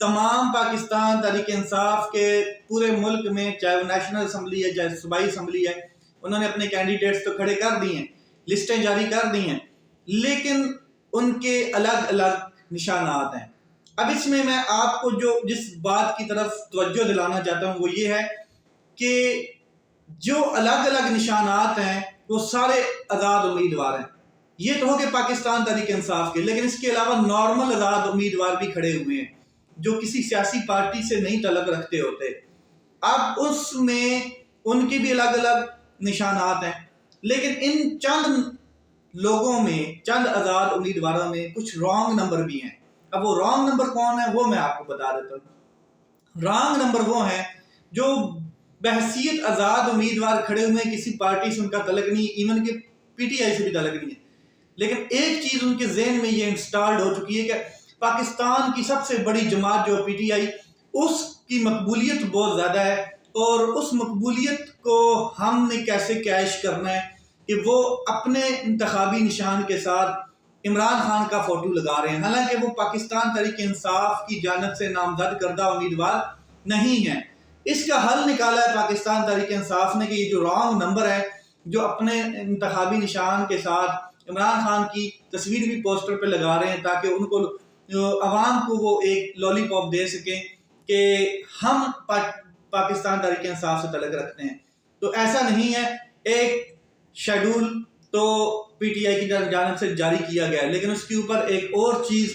تمام پاکستان تحریک انصاف کے پورے ملک میں، چاہے وہ نیشنل اسمبلی ہے چاہے صوبائی اسمبلی ہے، انہوں نے اپنے کینڈیڈیٹس تو کھڑے کر دی ہیں، لسٹیں جاری کر دی ہیں، لیکن ان کے الگ الگ نشانات ہیں۔ اب اس میں آپ کو جس بات کی طرف توجہ دلانا چاہتا ہوں وہ یہ ہے کہ جو الگ الگ نشانات ہیں وہ سارے آزاد امیدوار ہیں۔ یہ تو ہو کہ پاکستان تحریک انصاف کے، لیکن اس کے علاوہ نارمل آزاد امیدوار بھی کھڑے ہوئے ہیں جو کسی سیاسی پارٹی سے نہیں تعلق رکھتے ہوتے۔ اب اس میں ان کی بھی الگ الگ نشانات ہیں، لیکن ان چند لوگوں میں، چند آزاد امیدواروں میں کچھ رانگ نمبر بھی ہیں۔ اب وہ رانگ نمبر کون ہے وہ میں آپ کو بتا دیتا ہوں۔ رانگ نمبر وہ ہیں جو بحثیت آزاد امیدوار کھڑے ہوئے ہیں، کسی پارٹی سے ان کا تعلق نہیں، ایون کہ پی ٹی آئی سے بھی تعلق نہیں ہے، لیکن ایک چیز ان کے ذہن میں یہ انسٹالڈ ہو چکی ہے کہ پاکستان کی سب سے بڑی جماعت جو پی ٹی آئی، اس کی مقبولیت بہت زیادہ ہے، اور اس مقبولیت کو ہم نے کیسے کیش کرنا ہے کہ وہ اپنے انتخابی نشان کے ساتھ عمران خان کا فوٹو لگا رہے ہیں، حالانکہ وہ پاکستان تحریک انصاف کی جانب سے نامزد کردہ امیدوار نہیں ہیں۔ اس کا حل نکالا ہے پاکستان تحریک انصاف نے کہ یہ جو رانگ نمبر ہے جو اپنے انتخابی نشان کے ساتھ عمران خان کی تصویر بھی پوسٹر پہ لگا رہے ہیں تاکہ ان کو عوام کو وہ ایک لالی پاپ دے سکیں کہ ہم پاکستان تحریک انصاف سے تعلق رکھتے ہیں، تو ایسا نہیں ہے۔ ایک شیڈول تو پی ٹی آئی کی جانب سے جاری کیا گیا ہے، لیکن اس کے اوپر ایک اور چیز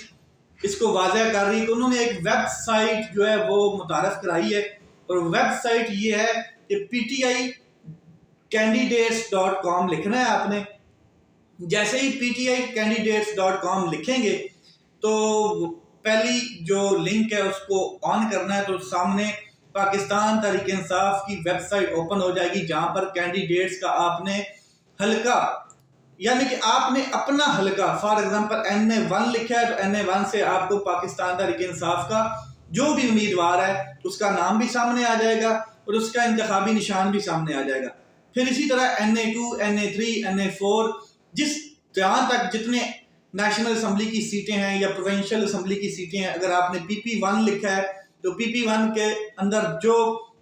اس کو واضح کر رہی ہے کہ انہوں نے ایک ویب سائٹ جو ہے وہ متعارف کرائی ہے، اور ویب سائٹ یہ ہے کہ PTI candidates.com لکھنا ہے آپ نے۔ جیسے ہی PTI candidates.com لکھیں گے تو پہلی جو لنک ہے اس کو آن کرنا ہے، تو سامنے پاکستان تحریک انصاف کی ویب سائٹ اوپن ہو جائے گی، جہاں پر کینڈیڈیٹس کا آپ نے حلقہ، یعنی کہ آپ نے اپنا حلقہ، فار ایگزامپل NA1 لکھا ہے تو NA1 سے آپ کو پاکستان تحریک انصاف کا جو بھی امیدوار ہے اس کا نام بھی سامنے آ جائے گا اور اس کا انتخابی نشان بھی سامنے آ جائے گا۔ پھر اسی طرح NA2 NA3 NA4 جہاں تک جتنے نیشنل اسمبلی کی سیٹیں ہیں یا پروونشل اسمبلی کی سیٹیں ہیں، اگر آپ نے PP1 لکھا ہے تو PP1 کے اندر جو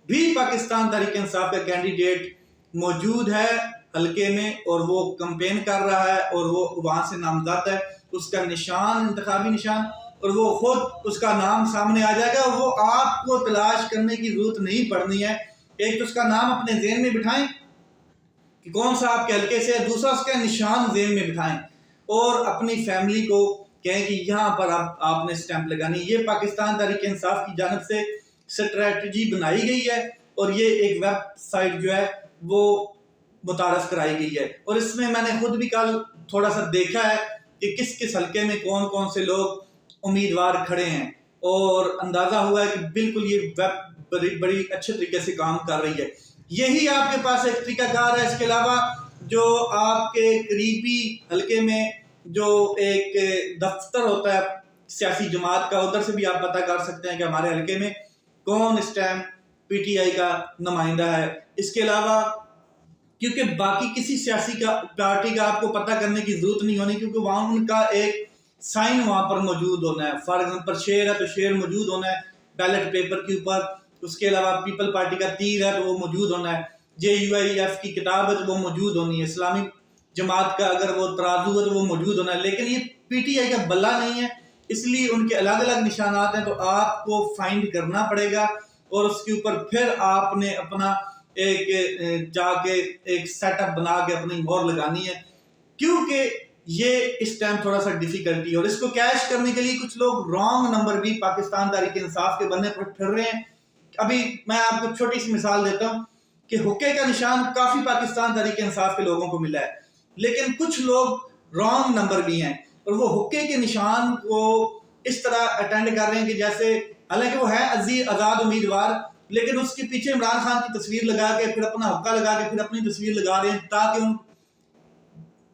بھی پاکستان تحریک انصاف کا کینڈیڈیٹ موجود ہے حلقے میں اور وہ کمپین کر رہا ہے اور وہ وہاں سے نامزد ہے، اس کا نشان، انتخابی نشان، اور وہ خود اس کا نام سامنے آ جائے گا، اور وہ آپ کو تلاش کرنے کی ضرورت نہیں پڑنی ہے۔ ایک تو اس کا نام اپنے ذہن میں بٹھائیں کہ کون سا آپ کے حلقے سے ہے، دوسرا اس کا نشان ذہن میں بٹھائیں اور اپنی فیملی کو کہیں کہ یہاں پر آپ نے سٹیمپ لگانی۔ یہ پاکستان تحریک انصاف کی جانب سے اسٹریٹجی بنائی گئی ہے اور یہ ایک ویب سائٹ جو ہے وہ متعارف کرائی گئی ہے، اور اس میں میں نے خود بھی کل تھوڑا سا دیکھا ہے کہ کس کس حلقے میں کون کون سے لوگ امیدوار کھڑے ہیں، اور اندازہ ہوا ہے کہ بالکل یہ ویب بڑی اچھے طریقے سے کام کر رہی ہے۔ یہی آپ کے پاس ایک طریقہ کار ہے۔ اس کے علاوہ جو آپ کے قریبی حلقے میں جو ایک دفتر ہوتا ہے سیاسی جماعت کا، ادھر سے بھی آپ پتہ کر سکتے ہیں کہ ہمارے حلقے میں کون اس ٹائم PTI کا نمائندہ ہے۔ اس کے علاوہ کیونکہ باقی کسی سیاسی پارٹی کا آپ کو پتہ کرنے کی ضرورت نہیں ہونی، کیونکہ وہاں ان کا ایک سائن وہاں پر موجود ہونا ہے، فار ایگزامپل شیر ہے تو شیر موجود ہونا ہے بیلٹ پیپر کے اوپر، اس کے علاوہ پیپل پارٹی کا تیر ہے تو وہ موجود ہونا ہے، JUIF کی کتاب ہے تو وہ موجود ہونی ہے، اسلامی جماعت کا اگر وہ ترازو ہے تو وہ موجود ہونا ہے، لیکن یہ PTI کا بلہ نہیں ہے، اس لیے ان کے الگ الگ نشانات ہیں، تو آپ کو فائنڈ کرنا پڑے گا اور اس کے اوپر پھر آپ نے اپنا ایک جا کے ایک سیٹ اپ بنا کے اپنی مہر لگانی ہے، کیونکہ یہ اس ٹائم تھوڑا سا ڈیفیکلٹی ہے، اور اس کو کیش کرنے کے لیے کچھ لوگ رانگ نمبر بھی پاکستان تحریک انصاف کے بننے پر پھر رہے ہیں۔ ابھی میں آپ کو چھوٹی سی مثال دیتا ہوں کہ حقے کا نشان کافی پاکستان تحریک انصاف کے لوگوں کو ملا ہے، لیکن کچھ لوگ رانگ نمبر بھی ہیں اور وہ حقے کے نشان کو اس طرح اٹینڈ کر رہے ہیں کہ جیسے حالانکہ وہ ہے آزاد امیدوار، لیکن اس کے پیچھے عمران خان کی تصویر لگا کے پھر اپنا حقہ لگا کے پھر اپنی تصویر لگا رہے ہیں تاکہ ان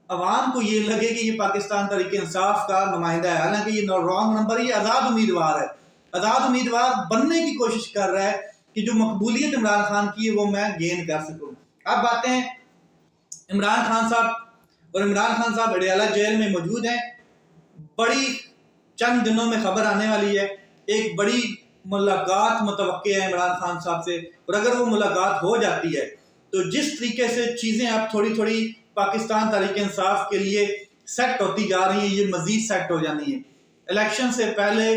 عوام کو یہ لگے کہ یہ پاکستان تحریک انصاف کا نمائندہ ہے، حالانکہ یہ رانگ نمبر، یہ آزاد امیدوار ہے، آزاد امیدوار بننے کی کوشش کر رہا ہے کہ جو مقبولیت عمران خان کی ہے وہ میں گین کر سکوں۔ اب باتیں عمران خان صاحب، اور عمران خان صاحب اڈیالہ جیل میں موجود ہیں، بڑی چند دنوں میں خبر آنے والی ہے، ایک بڑی ملاقات متوقع ہے عمران خان صاحب سے، اور اگر وہ ملاقات ہو جاتی ہے تو جس طریقے سے چیزیں اب تھوڑی تھوڑی پاکستان تحریک انصاف کے لیے سیٹ ہوتی جا رہی ہیں، یہ مزید سیٹ ہو جانی ہے، الیکشن سے پہلے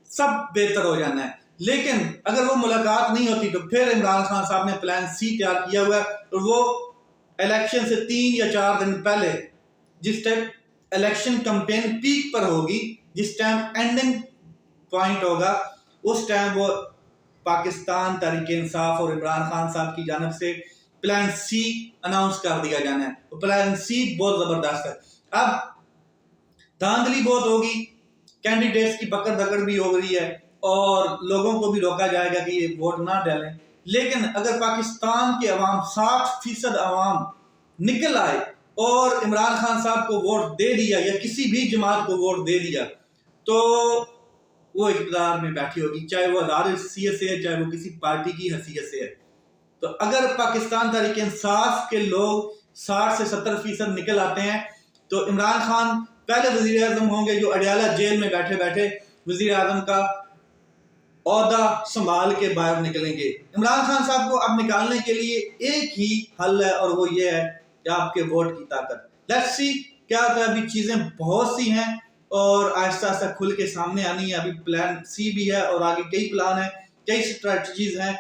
سب بہتر ہو جانا ہے۔ لیکن اگر وہ ملاقات نہیں ہوتی تو پھر عمران خان صاحب نے پلان سی تیار کیا ہوا ہے، اور وہ الیکشن سے 3 یا 4 دن پہلے، جس ٹائم الیکشن کمپین پیک پر ہوگی، جس ٹائم اینڈنگ پوائنٹ ہوگا، اس ٹائم وہ پاکستان تحریک انصاف اور عمران خان صاحب کی جانب سے پلان سی اناؤنس کر دیا جانا ہے۔ پلان سی بہت زبردست ہے۔ اب دھاندلی بہت ہوگی، کینڈیڈیٹس کی پکڑ دکڑ بھی ہو رہی ہے، اور لوگوں کو بھی روکا جائے گا کہ یہ ووٹ نہ ڈالیں، لیکن اگر پاکستان کے عوام 60% عوام نکل آئے اور عمران خان صاحب کو ووٹ دے دیا یا کسی بھی جماعت کو ووٹ دے دیا تو وہ اقتدار میں بیٹھی ہوگی، چاہے وہ آزاد حیثیت سے ہے، چاہے وہ کسی پارٹی کی حیثیت سے ہے۔ تو اگر پاکستان تحریک انصاف کے لوگ 60 سے 70% نکل آتے ہیں تو عمران خان پہلے وزیر اعظم ہوں گے جو اڈیالہ جیل میں بیٹھے بیٹھے وزیر اعظم کا عہدہ سنبھال کے باہر نکلیں گے۔ عمران خان صاحب کو اب نکالنے کے لیے ایک ہی حل ہے، اور وہ یہ ہے کہ آپ کے ووٹ کی طاقت۔ لیٹس سی کیا ہوتا ہے، ابھی چیزیں بہت سی ہیں اور آہستہ آہستہ کھل کے سامنے آنی ہے۔ ابھی پلان سی بھی ہے اور آگے کئی پلان ہیں، کئی اسٹریٹجیز ہیں،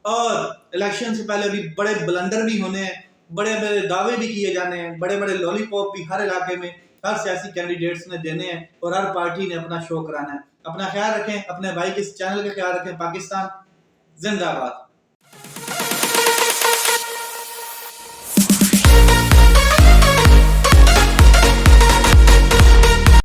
اور الیکشن سے پہلے بھی بڑے بلنڈر بھی ہونے ہیں، بڑے بڑے دعوے بھی کیے جانے ہیں، بڑے بڑے لولی پاپ بھی ہر علاقے میں ہر سیاسی کینڈیڈیٹس نے دینے ہیں، اور ہر پارٹی نے اپنا شو کرانا ہے۔ اپنا خیال رکھیں، اپنے بھائی کے اس چینل کا خیال رکھیں۔ پاکستان زندہ باد۔